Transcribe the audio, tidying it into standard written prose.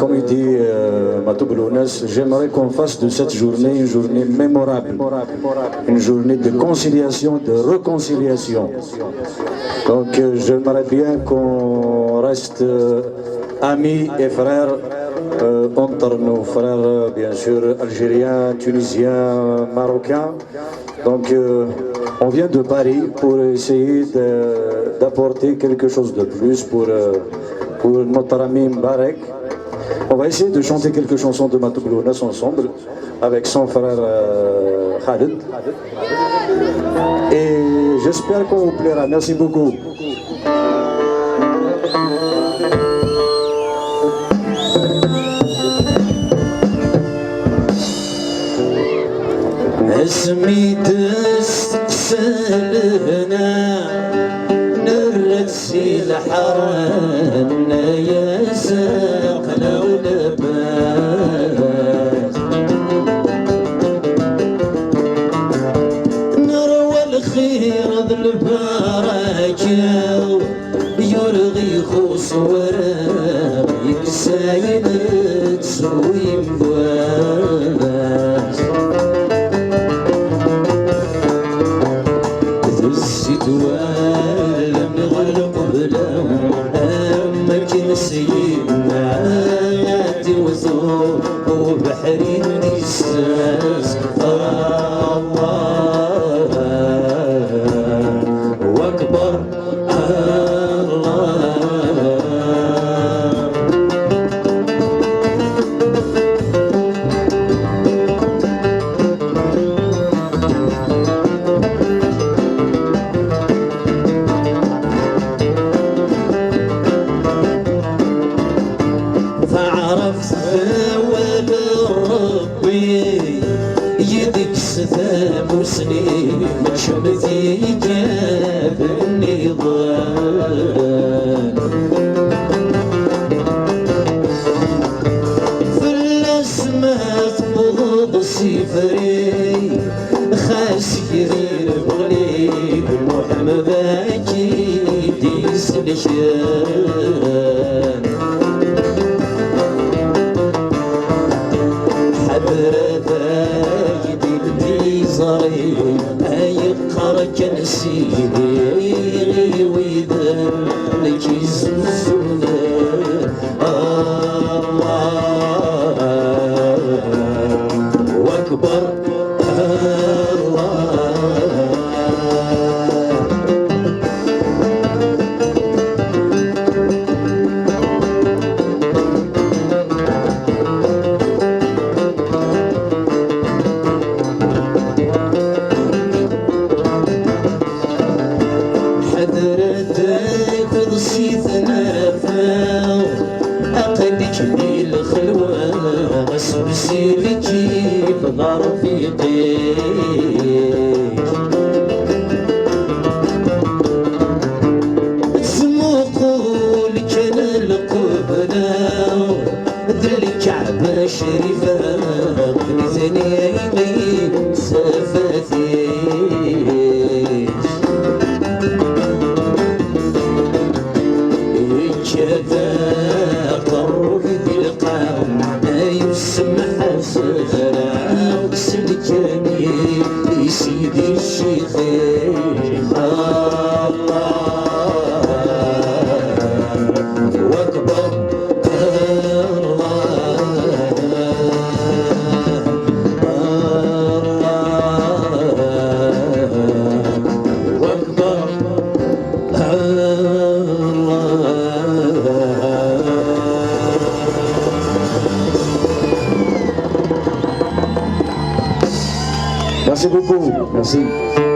comme il dit Matoubelounas, j'aimerais qu'on fasse de cette journée une journée mémorable, une journée de conciliation, de réconciliation. Donc j'aimerais bien qu'on reste amis et frères entre nos frères, bien sûr, algériens, tunisiens, marocains. Donc on vient de Paris pour essayer d'apporter quelque chose de plus pour notre ami Mbarek. On va essayer de chanter quelques chansons de Matoubelounas ensemble avec son frère Khaled. Et j'espère qu'on vous plaira. Merci beaucoup. اسمي تستقسلنا نرسي الحرنا يا ساقنا ولباس نروى الخير ذا البركة يرغي خوص وراب يكساين تسوي مباس ولا نغلق بلهم أما كنسينا عادي وثور وبحري الإحساس الله وأكبر سنين شمتي جاب النضال في الأسماء بغض صفري خاس كثير بغليب محمد أكيد يسلشان أي قرك نسيني وإذا لك يزوزونا الله وأكبر شريفة كنيزني يمين سفتي كذا قرب بالقوم يسمح سهرة سلكني لسيدي الشيخ الله وأكبر Merci beaucoup, merci.